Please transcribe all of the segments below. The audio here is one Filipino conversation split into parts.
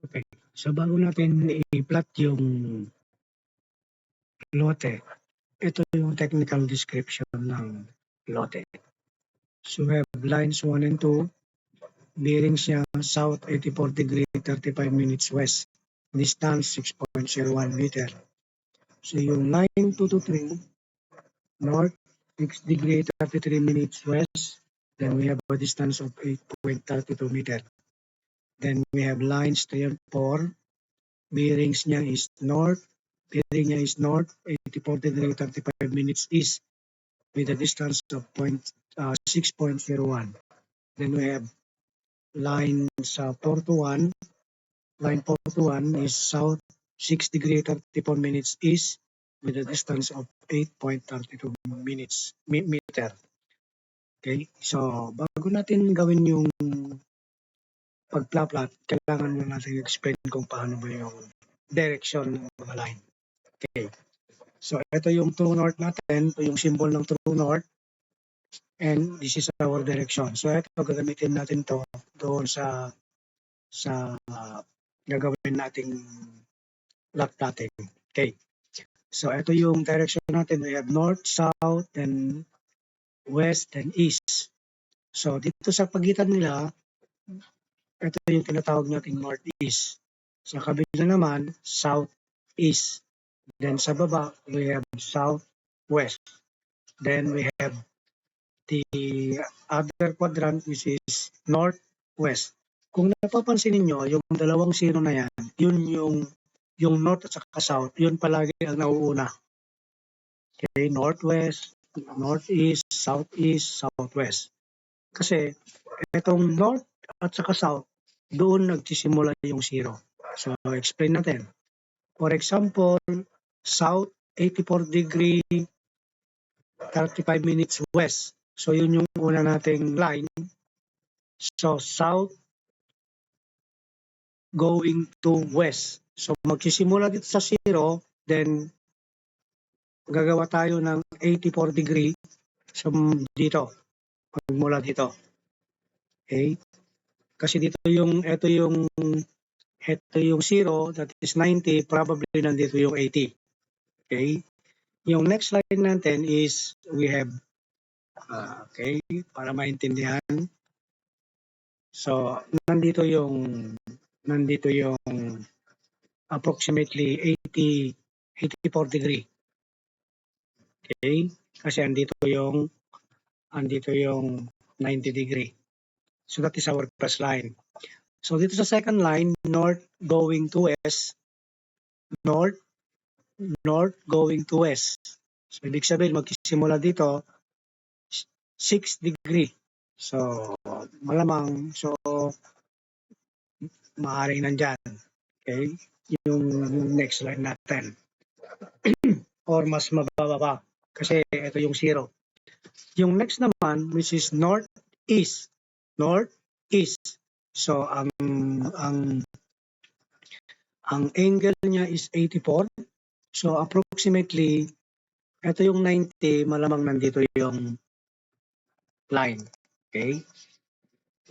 Okay. So bago natin i-plot yung lote, ito yung technical description ng lote. So we have lines 1 and 2, bearings niya south 84 degree 35 minutes west, distance 6.01 meter. So yung line 2 to 3, north 6 degree 33 minutes west, then we have a distance of 8.32 meter. Then we have lines 3 and 4, bearings niya is north, bearing niya is north 84 degree 35 minutes east with a distance of 6.01. Then we have line 4 to 1, line 4 to 1 is south 6 degree 34 minutes east with a distance of 8.32 meter. Okay, so bago natin gawin yung pag-plot, kailangan mo natin explain kung paano ba yung direction ng mga line. Okay, so ito yung true north natin, ito yung symbol ng true north, and this is our direction. So ito, gagamitin natin to doon sa gagawin nating lot plotting. Okay, so ito yung direction natin. We have north, south, and west, and east. So dito sa pagitan nila, ito yung tinatawag nating northeast. Sa kabila naman, southeast. Then sa baba, we have southwest. Then we have the other quadrant which is northwest. Kung napapansin niyo yung dalawang zero na yan, yun yung north at saka south, yun palagi ang nauuna. Okay, northwest, northeast, southeast, southwest. Kasi itong north at saka south, doon nagsisimula yung zero. So, explain natin. For example, south 84 degree 35 minutes west. So, yun yung una nating line. So, south going to west. So, magsisimula dito sa zero, then gagawa tayo ng 84 degree so, dito. Magmula dito. Okay? Kasi dito ito yung 0, that is 90, probably nandito yung 80. Okay? Yung next line natin is, we have, okay, para maintindihan. So, nandito yung approximately 84 degree. Okay? Kasi andito yung 90 degree. So, that is our first line. So, dito sa second line, north going to west, north going to west. So, ibig sabihin, magsisimula dito, 6 degree. So, malamang, so, maaaring nandyan. Okay? Yung next line natin. Or mas mababa pa. Kasi ito yung 0. Yung next naman, which is northeast. Northeast. So, ang angle niya is 84. So, approximately, ito yung 90, malamang nandito yung line. Okay?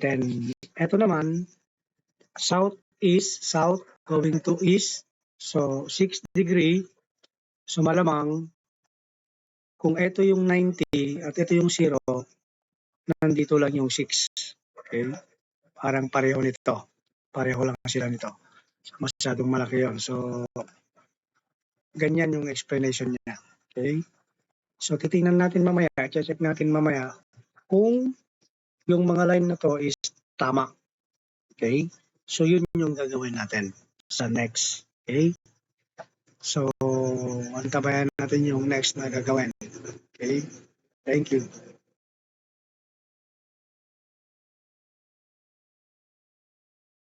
Then, ito naman, southeast, south going to east. So, 6 degree. So, malamang, kung ito yung 90 at ito yung 0, nandito lang yung 6. Okay? Parang pareho nito. Pareho lang sila nito. Masyadong malaki yon. So, ganyan yung explanation niya. Okay? So, titingnan natin mamaya, check natin mamaya kung yung mga line na to is tama. Okay? So, yun yung gagawin natin sa next. Okay? So, antabayan natin yung next na gagawin. Okay? Thank you.